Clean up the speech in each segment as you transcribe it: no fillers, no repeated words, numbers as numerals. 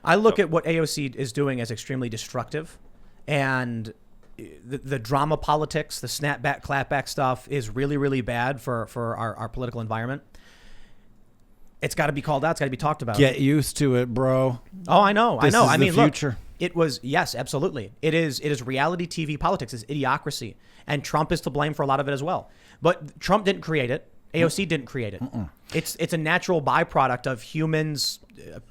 I look at what AOC is doing as extremely destructive, and the drama politics, the snapback, clapback stuff is really, really bad for our political environment. It's got to be called out. It's got to be talked about. Get used to it, bro. Oh, I know. This is I mean, the future. Look, it was, yes, absolutely. It is reality TV politics. It's idiocracy. And Trump is to blame for a lot of it as well. But Trump didn't create it. AOC didn't create it. It's a natural byproduct of humans.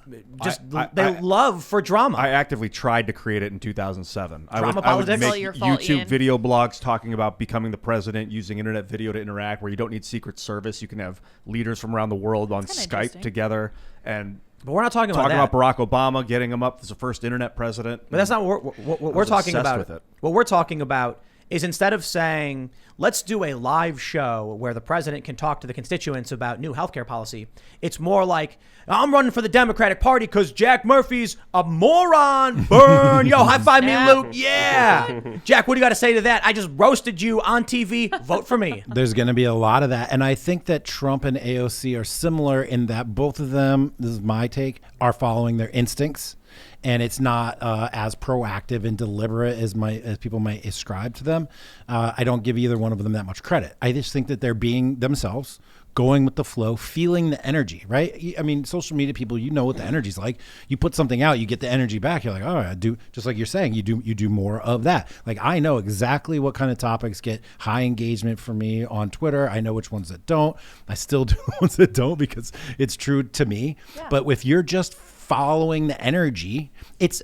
They love for drama. I actively tried to create it in 2007. Drama I would politics? make All your fault, YouTube Ian. video blogs talking about becoming the president, using internet video to interact, where you don't need Secret Service. You can have leaders from around the world on That's kinda Skype interesting. together. And But we're not talking about talking that. about Barack Obama, getting him up as the first internet president. But that's not what we're talking obsessed about. with it. What we're talking about is, instead of saying, let's do a live show where the president can talk to the constituents about new healthcare policy, it's more like, I'm running for the Democratic Party because Jack Murphy's a moron. Burn. Yo, high five me, Luke. Yeah. Jack, what do you got to say to that? I just roasted you on TV. Vote for me. There's going to be a lot of that. And I think that Trump and AOC are similar in that both of them, this is my take, are following their instincts. And it's not as proactive and deliberate as people might ascribe to them. I don't give either one of them that much credit. I just think that they're being themselves, going with the flow, feeling the energy, right? I mean, social media people, you know what the energy's like. You put something out, you get the energy back. You're like, oh, I do. Just like you're saying, you do more of that. Like, I know exactly what kind of topics get high engagement for me on Twitter. I know which ones that don't. I still do ones that don't because it's true to me. Yeah. But if you're just following the energy, it's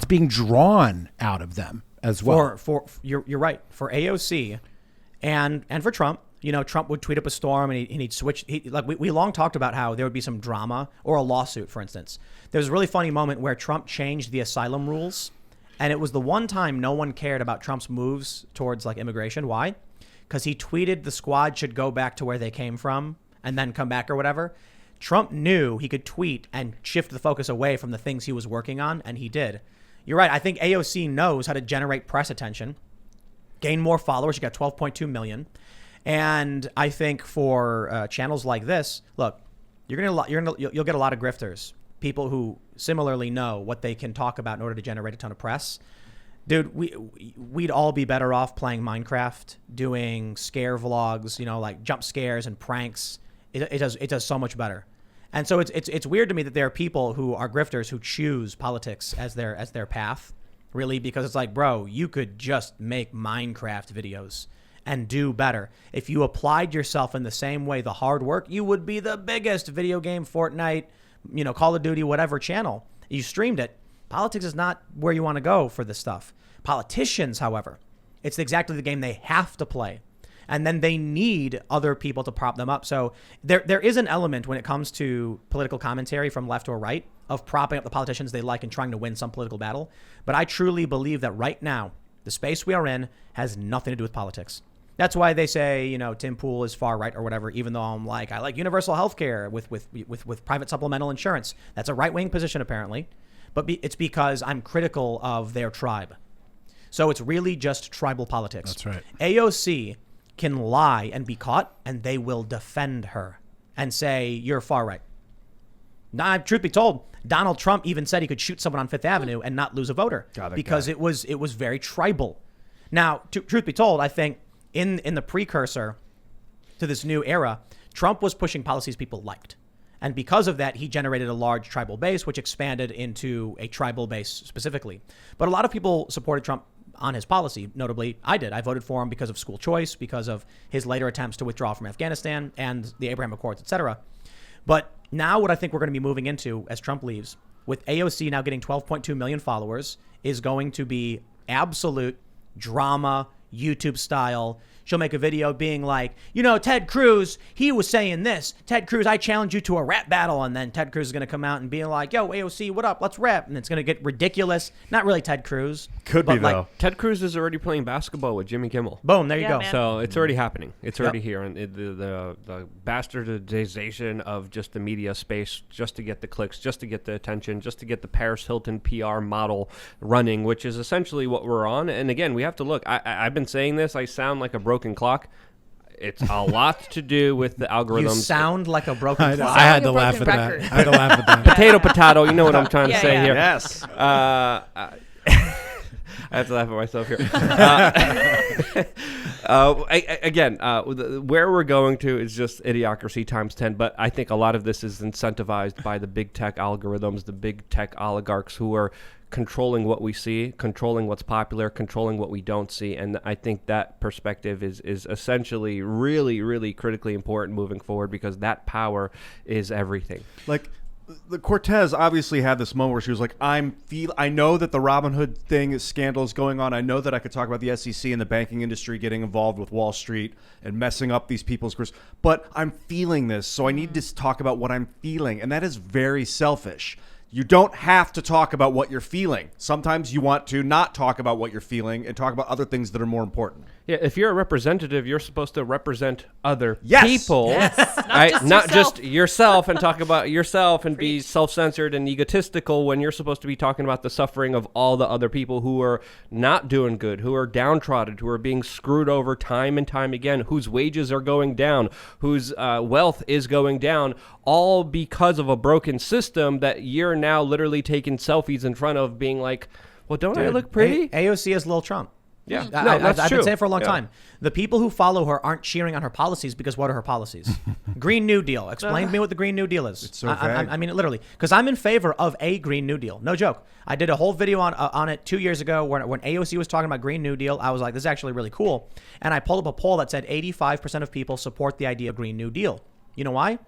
being drawn out of them as well. You're right. For AOC and for Trump, you know, Trump would tweet up a storm and he'd switch. We long talked about how there would be some drama or a lawsuit, for instance. There was a really funny moment where Trump changed the asylum rules, and it was the one time no one cared about Trump's moves towards like immigration. Why? Because he tweeted the squad should go back to where they came from and then come back or whatever. Trump knew he could tweet and shift the focus away from the things he was working on, and he did. You're right. I think AOC knows how to generate press attention, gain more followers. She got 12.2 million. And I think for channels like this, look, you'll get a lot of grifters, people who similarly know what they can talk about in order to generate a ton of press. Dude, we'd all be better off playing Minecraft, doing scare vlogs, you know, like jump scares and pranks. It does so much better. And so it's weird to me that there are people who are grifters who choose politics as their path, really, because it's like, bro, you could just make Minecraft videos and do better. If you applied yourself in the same way, the hard work, you would be the biggest video game, Fortnite, you know, Call of Duty, whatever channel. You streamed it. Politics is not where you want to go for this stuff. Politicians, however, it's exactly the game they have to play. And then they need other people to prop them up. So there is an element when it comes to political commentary from left or right of propping up the politicians they like and trying to win some political battle. But I truly believe that right now, the space we are in has nothing to do with politics. That's why they say, you know, Tim Pool is far right or whatever, even though I like universal health care with private supplemental insurance. That's a right-wing position, apparently. But it's because I'm critical of their tribe. So it's really just tribal politics. That's right. AOC can lie and be caught, and they will defend her and say, you're far right. Now, truth be told, Donald Trump even said he could shoot someone on Fifth Avenue and not lose a voter because it was very tribal. Now, truth be told, I think in the precursor to this new era, Trump was pushing policies people liked. And because of that, he generated a large tribal base, which expanded into a tribal base specifically. But a lot of people supported Trump on his policy. Notably, I did. I voted for him because of school choice, because of his later attempts to withdraw from Afghanistan and the Abraham Accords, etc. But now what I think we're going to be moving into as Trump leaves, with AOC now getting 12.2 million followers, is going to be absolute drama, YouTube style. She'll make a video being like, you know, Ted Cruz, he was saying this. Ted Cruz, I challenge you to a rap battle. And then Ted Cruz is going to come out and be like, yo, AOC, what up? Let's rap. And it's going to get ridiculous. Not really Ted Cruz. Could be, like, though. Ted Cruz is already playing basketball with Jimmy Kimmel. Boom, there you go. Man. So it's already happening. It's already here. And the bastardization of just the media space, just to get the clicks, just to get the attention, just to get the Paris Hilton PR model running, which is essentially what we're on. And again, we have to look. I've been saying this. I sound like a broken clock. It's a lot to do with the algorithms. You sound like a broken I clock. had to a laugh at broken that. record. I had to laugh at that. Potato, you know what I'm trying to Yeah, say yeah. here. Yes. I have to laugh at myself here. Where we're going to is just idiocracy times 10. But I think a lot of this is incentivized by the big tech algorithms, the big tech oligarchs who are controlling what we see, controlling what's popular, controlling what we don't see. And I think that perspective is essentially really, really critically important moving forward, because that power is everything. Like, the Cortez obviously had this moment where she was like, I know that the Robinhood scandal is going on. I know that I could talk about the SEC and the banking industry getting involved with Wall Street and messing up these people's careers, but I'm feeling this, so I need to talk about what I'm feeling. And that is very selfish. You don't have to talk about what you're feeling. Sometimes you want to not talk about what you're feeling and talk about other things that are more important. Yeah, if you're a representative, you're supposed to represent other Yes. people, Yes, not yourself. just yourself, and talk about yourself and be self-censored and egotistical when you're supposed to be talking about the suffering of all the other people who are not doing good, who are downtrodden, who are being screwed over time and time again, whose wages are going down, whose wealth is going down, all because of a broken system that you're now literally taking selfies in front of, being like, well, don't I look pretty? AOC is Lil Trump. Yeah, I've true. been saying it for a long Yeah. time. The people who follow her aren't cheering on her policies, because what are her policies? Green New Deal. Explain to me what the Green New Deal is. It's so I vague. mean, literally, because I'm in favor of a Green New Deal. No joke. I did a whole video on it 2 years ago when AOC was talking about Green New Deal. I was like, this is actually really cool. And I pulled up a poll that said 85% of people support the idea of Green New Deal. You know why?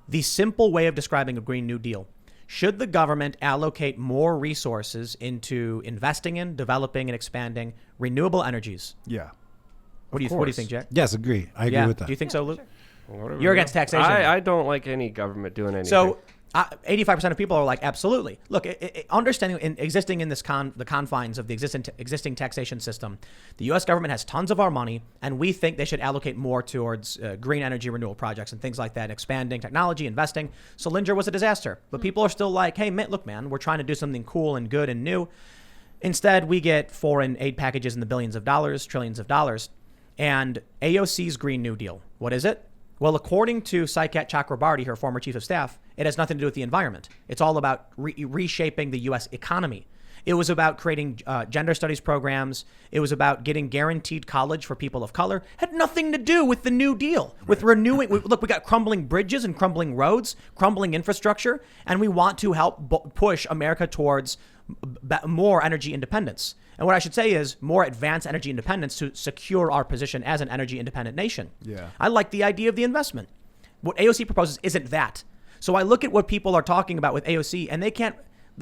The simple way of describing a Green New Deal. Should the government allocate more resources into investing in, developing, and expanding renewable energies? Yeah. What do you think, Jack? Yes, agree. I agree with that. Do you think so, Luke? Whatever. You're against taxation. I don't like any government doing anything. So 85% of people are like, absolutely. Look, understanding existing in the confines of the existing taxation system, the U.S. government has tons of our money, and we think they should allocate more towards green energy renewal projects and things like that, expanding technology, investing. Solinger was a disaster, but people are still like, hey, look, man, we're trying to do something cool and good and new. Instead, we get foreign aid packages in the billions of dollars, trillions of dollars, and AOC's Green New Deal. What is it? Well, according to Saikat Chakrabarty, her former chief of staff, it has nothing to do with the environment. It's all about reshaping the U.S. economy. It was about creating gender studies programs. It was about getting guaranteed college for people of color. Had nothing to do with the New Deal, with renewing. Look, we got crumbling bridges and crumbling roads, crumbling infrastructure, and we want to help push America towards more energy independence. And what I should say is more advanced energy independence to secure our position as an energy independent nation. Yeah. I like the idea of the investment. What AOC proposes isn't that. So I look at what people are talking about with AOC, and they can't.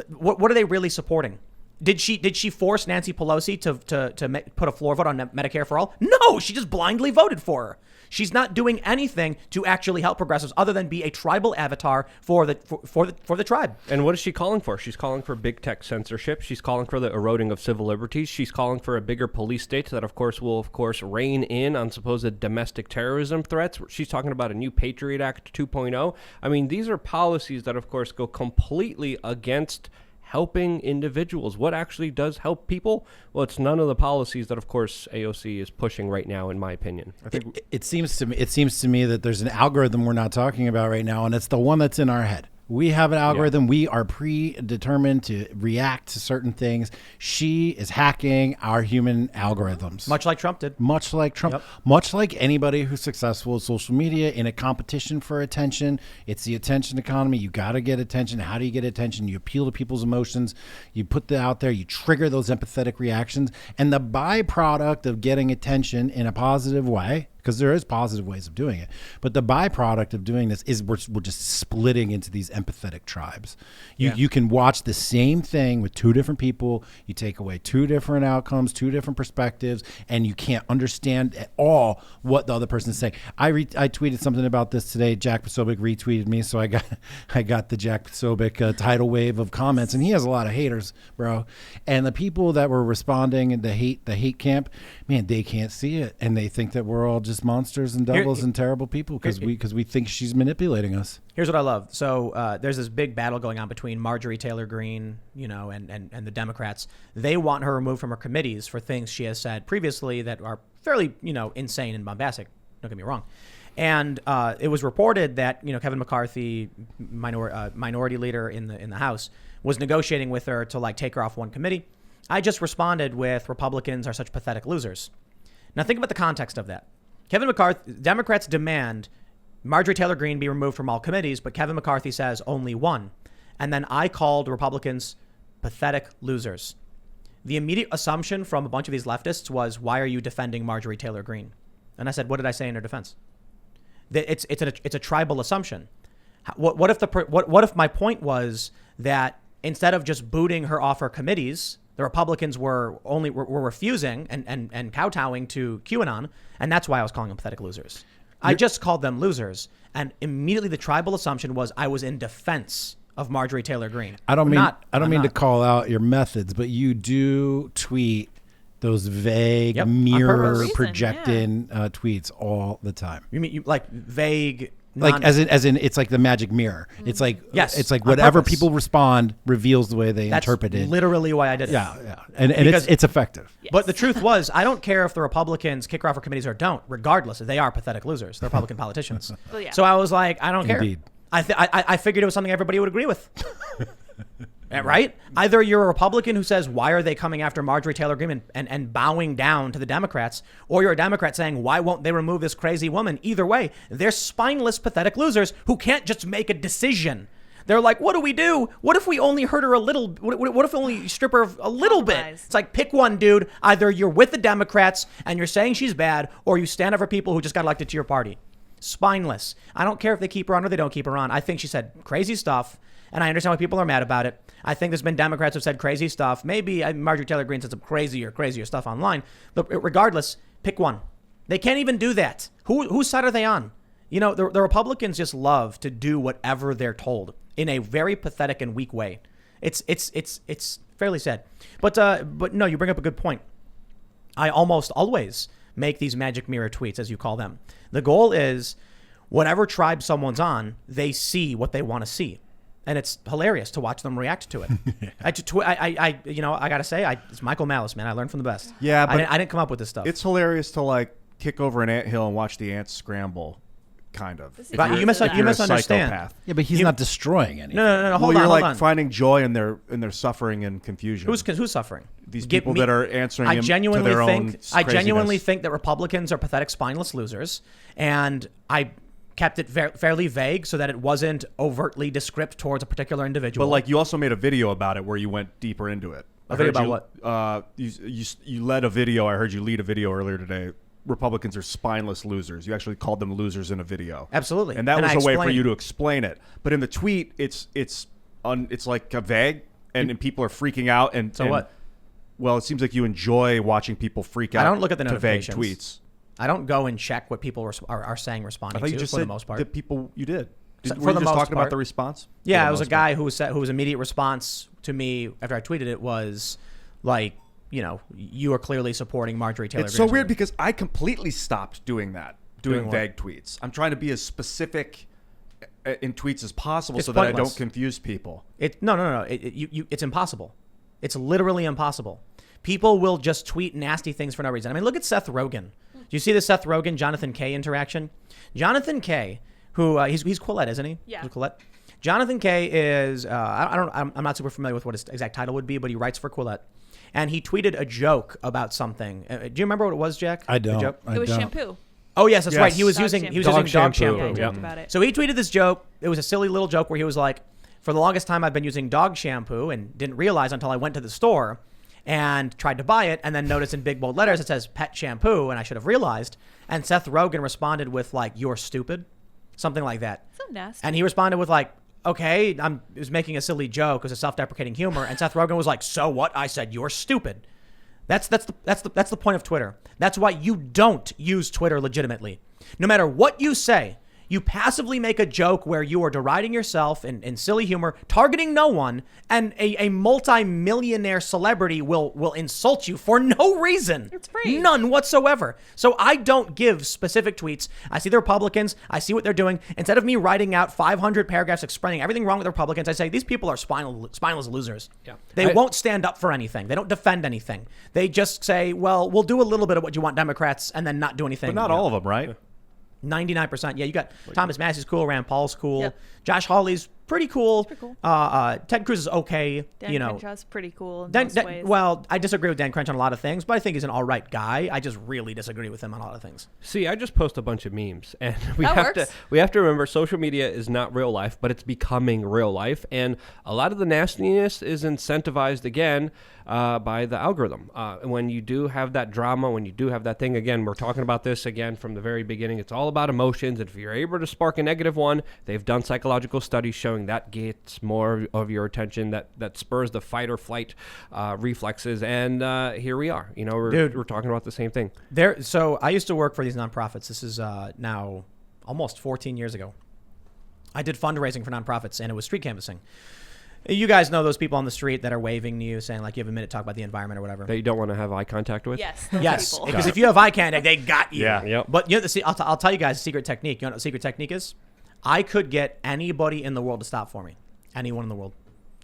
What are they really supporting? Did she force Nancy Pelosi to put a floor vote on Medicare for all? No, she just blindly voted for her. She's not doing anything to actually help progressives other than be a tribal avatar for the tribe. And what is she calling for? She's calling for big tech censorship. She's calling for the eroding of civil liberties. She's calling for a bigger police state that, of course, will, rein in on supposed domestic terrorism threats. She's talking about a new Patriot Act 2.0. I mean, these are policies that, of course, go completely against helping individuals. What actually does help people? Well, it's none of the policies that, of course, AOC is pushing right now, in my opinion. I think It seems to me that there's an algorithm we're not talking about right now, and it's the one that's in our head. We have an algorithm. We are predetermined to react to certain things. She is hacking our human algorithms. Much like Trump did. Much like Trump, Yep. much like anybody who's successful with social media in a competition for attention. It's the attention economy. You got to get attention. How do you get attention? You appeal to people's emotions. You put that out there. You trigger those empathetic reactions. And the byproduct of getting attention in a positive way, because there is positive ways of doing it, but the byproduct of doing this is we're just splitting into these empathetic tribes. You can watch the same thing with two different people. You take away two different outcomes, two different perspectives, and you can't understand at all what the other person is saying. I tweeted something about this today. Jack Posobiec retweeted me, so I got the Jack Posobiec tidal wave of comments, and he has a lot of haters, bro. And the people that were responding in the hate camp, man, they can't see it, and they think that we're all just monsters and devils and terrible people because we think she's manipulating us. Here's what I love. So there's this big battle going on between Marjorie Taylor Greene, and the Democrats. They want her removed from her committees for things she has said previously that are fairly, insane and bombastic. Don't get me wrong. And it was reported that Kevin McCarthy, minority leader in the House, was negotiating with her to like take her off one committee. I just responded with Republicans are such pathetic losers. Now think about the context of that. Kevin McCarthy, Democrats demand Marjorie Taylor Greene be removed from all committees, but Kevin McCarthy says only one. And then I called Republicans pathetic losers. The immediate assumption from a bunch of these leftists was, why are you defending Marjorie Taylor Greene? And I said, what did I say in her defense? It's a tribal assumption. What if my point was that instead of just booting her off her committees, the Republicans were refusing and kowtowing to QAnon, and that's why I was calling them pathetic losers. I just called them losers, and immediately the tribal assumption was I was in defense of Marjorie Taylor Greene. I don't mean to call out your methods, but you do tweet those vague mirror projecting tweets all the time. You mean like vague? Like as in it's like the magic mirror. It's like it's like whatever people respond reveals the way they interpret it. Literally why I did it. Yeah. And it's effective. Yes. But the truth was, I don't care if the Republicans kick her off her committees or don't. Regardless, they are pathetic losers. They're Republican politicians. Well, yeah. So I was like, I don't care. Indeed. I figured it was something everybody would agree with. Right? Either you're a Republican who says, why are they coming after Marjorie Taylor Greene and bowing down to the Democrats? Or you're a Democrat saying, why won't they remove this crazy woman? Either way, they're spineless, pathetic losers who can't just make a decision. They're like, what do we do? What if we only hurt her a little? What if we only strip her a little bit? It's like, pick one, dude. Either you're with the Democrats and you're saying she's bad, or you stand up for people who just got elected to your party. Spineless. I don't care if they keep her on or they don't keep her on. I think she said crazy stuff, and I understand why people are mad about it. I think there's been Democrats who've said crazy stuff. Maybe Marjorie Taylor Greene said some crazier stuff online. But regardless, pick one. They can't even do that. Whose side are they on? The Republicans just love to do whatever they're told in a very pathetic and weak way. It's fairly sad. But no, you bring up a good point. I almost always make these magic mirror tweets, as you call them. The goal is whatever tribe someone's on, they see what they want to see. And it's hilarious to watch them react to it. I gotta say, it's Michael Malice, man. I learned from the best. Yeah, but I didn't come up with this stuff. It's hilarious to like kick over an anthill and watch the ants scramble, kind of. But you misunderstand. Yeah, but he's not destroying anything. No. Hold you're on. finding joy in their suffering and confusion. Who's suffering? These people that are answering to their own craziness. I genuinely think that Republicans are pathetic, spineless losers, and I kept it fairly vague so that it wasn't overtly descript towards a particular individual. But like, you also made a video about it where you went deeper into it. A video about what? You led a video. I heard you lead a video earlier today. Republicans are spineless losers. You actually called them losers in a video. Absolutely. And that was a way for you to explain it. But in the tweet, it's like a vague, and people are freaking out. And so what? Well, it seems like you enjoy watching people freak out. I don't look at the notifications. To vague tweets. I don't go and check what people are saying, responding to. I thought you just for said the most part. that people you did. For the most talking part. about the response? Yeah, it was a guy who was immediate response to me after I tweeted it was like, you are clearly supporting Marjorie Taylor Greene. It's so weird because I completely stopped doing that, doing vague tweets. I'm trying to be as specific in tweets as possible so that I don't confuse people. No. It's impossible. It's literally impossible. People will just tweet nasty things for no reason. I mean, look at Seth Rogen. Do you see the Seth Rogen, Jonathan Kay interaction? Jonathan Kay, who he's Quillette, isn't he? Yeah. He's Quillette. Jonathan Kay is I'm not super familiar with what his exact title would be, but he writes for Quillette, and he tweeted a joke about something. Do you remember what it was, Jack? I don't. The joke? It was shampoo. Oh yes, that's right. He was Dog using shampoo. dog shampoo. Yeah, he talked about it. So he tweeted this joke. It was a silly little joke where he was like, "For the longest time, I've been using dog shampoo and didn't realize until I went to the store and tried to buy it, and then noticed in big bold letters it says pet shampoo, and I should have realized." And Seth Rogen responded with like, "You're stupid," something like that. So nasty. And he responded with like, "Okay, I was making a silly joke. It was a self-deprecating humor." And Seth Rogen was like, "So what? I said you're stupid." That's the point of Twitter. That's why you don't use Twitter legitimately. No matter what you say, you passively make a joke where you are deriding yourself in silly humor, targeting no one, and a multi-millionaire celebrity will insult you for no reason. It's free. None whatsoever. So I don't give specific tweets. I see the Republicans. I see what they're doing. Instead of me writing out 500 paragraphs explaining everything wrong with the Republicans, I say these people are spineless losers. Yeah. They won't stand up for anything. They don't defend anything. They just say, well, we'll do a little bit of what you want, Democrats, and then not do anything. But not all of them, right? 99%. Yeah, you got Thomas Massey's cool, Rand Paul's cool, Yep. Josh Hawley's pretty cool. pretty cool. Ted Cruz is okay. Dan Crenshaw's pretty cool in Dan, most Dan- ways. well, I disagree with Dan Crenshaw on a lot of things, but I think he's an all right guy. I just really disagree with him on a lot of things. See, I just post a bunch of memes, and That we have to remember social media is not real life, but it's becoming real life, and a lot of the nastiness is incentivized again by the algorithm. When you do have that drama, when you do have that thing, again, we're talking about this again from the very beginning. It's all about emotions, and if you're able to spark a negative one, they've done psychological studies showing that gets more of your attention, that spurs the fight or flight reflexes, and here we are. We're talking about the same thing. So I used to work for these nonprofits. This is now almost 14 years ago. I did fundraising for nonprofits, and it was street canvassing. You guys know those people on the street that are waving to you, saying like, "You have a minute to talk about the environment or whatever." That you don't want to have eye contact with. yes, those Yes, people. because if you have eye contact, they got you. Yeah. Yep. But I'll tell you guys a secret technique. You know what the secret technique is? I could get anybody in the world to stop for me. Anyone in the world.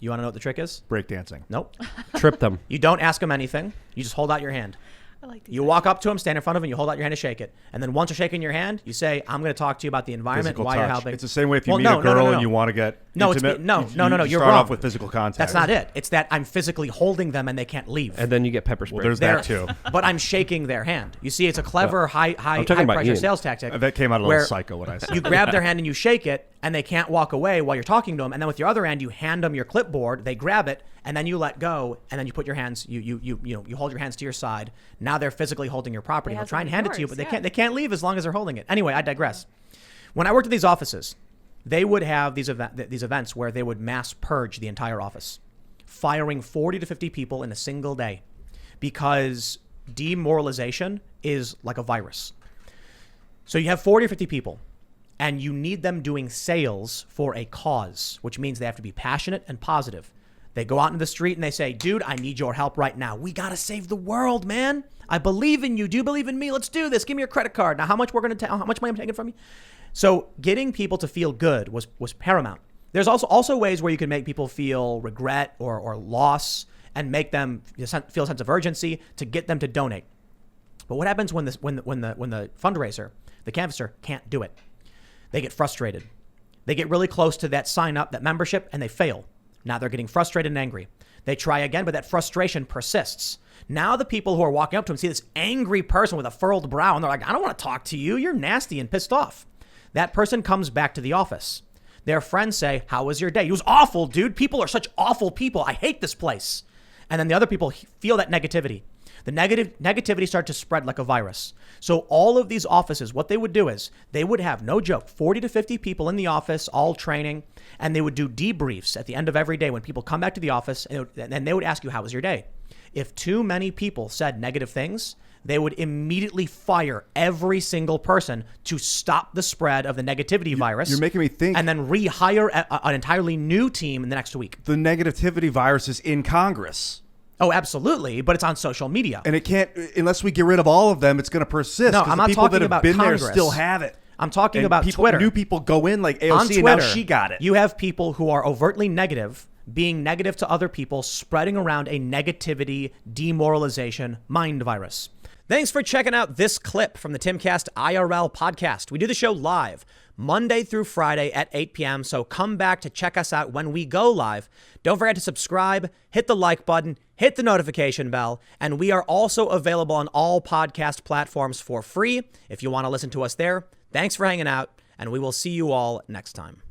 You want to know what the trick is? Breakdancing. Nope. Trip them. You don't ask them anything. You just hold out your hand. I like these You walk up to them, stand in front of them, you hold out your hand to shake it. And then once you're shaking your hand, you say, "I'm going to talk to you about the environment, Physical why touch. you're helping." It's the same way if you Well, meet no, a girl no. and you want to get No, it's intimate. no, you you're start wrong. off with physical contact. That's not it. It's that I'm physically holding them and they can't leave. And then you get pepper spray. Well, there's They're- that too. But I'm shaking their hand. You see, it's a clever high talking about pressure Ian. sales tactic. That came out a where little psycho when I said you grab their hand and you shake it, and they can't walk away while you're talking to them. And then with your other hand, you hand them your clipboard. They grab it, and then you let go, and then you put your hands. You hold your hands to your side. Now they're physically holding your property. They They'll have try and them hand it to you, yours, but they yeah. can't. They can't leave as long as they're holding it. Anyway, I digress. When I worked at these offices, they would have these events where they would mass purge the entire office, firing 40 to 50 people in a single day, because demoralization is like a virus. So you have 40 or 50 people, and you need them doing sales for a cause, which means they have to be passionate and positive. They go out in the street and they say, "Dude, I need your help right now. We got to save the world, man. I believe in you. Do you believe in me? Let's do this. Give me your credit card. Now, how much money I'm taking from you?" So getting people to feel good was paramount. There's also ways where you can make people feel regret or loss and make them feel a sense of urgency to get them to donate. But what happens when the fundraiser, the canvasser, can't do it? They get frustrated. They get really close to that sign up, that membership, and they fail. Now they're getting frustrated and angry. They try again, but that frustration persists. Now the people who are walking up to him see this angry person with a furrowed brow, and they're like, "I don't want to talk to you. You're nasty and pissed off." That person comes back to the office. Their friends say, "How was your day?" "It was awful, dude. People are such awful people. I hate this place." And then the other people feel that negativity. The negativity starts to spread like a virus. So all of these offices, what they would do is they would have, no joke, 40 to 50 people in the office, all training, and they would do debriefs at the end of every day when people come back to the office, and they would ask you, "How was your day?" If too many people said negative things, they would immediately fire every single person to stop the spread of the negativity virus. You're making me think. And then rehire an entirely new team in the next week. The negativity virus is in Congress. Oh, absolutely, but it's on social media. And it can't, unless we get rid of all of them, it's going to persist. No, 'cause I'm the not people talking that have about been Congress. there still have it. I'm talking And about Twitter. New people go in like On AOC, and Twitter, now she got it. You have people who are overtly negative, being negative to other people, spreading around a negativity, demoralization mind virus. Thanks for checking out this clip from the Timcast IRL podcast. We do the show live Monday through Friday at 8 p.m. So come back to check us out when we go live. Don't forget to subscribe, hit the like button, hit the notification bell, and we are also available on all podcast platforms for free if you want to listen to us there. Thanks for hanging out, and we will see you all next time.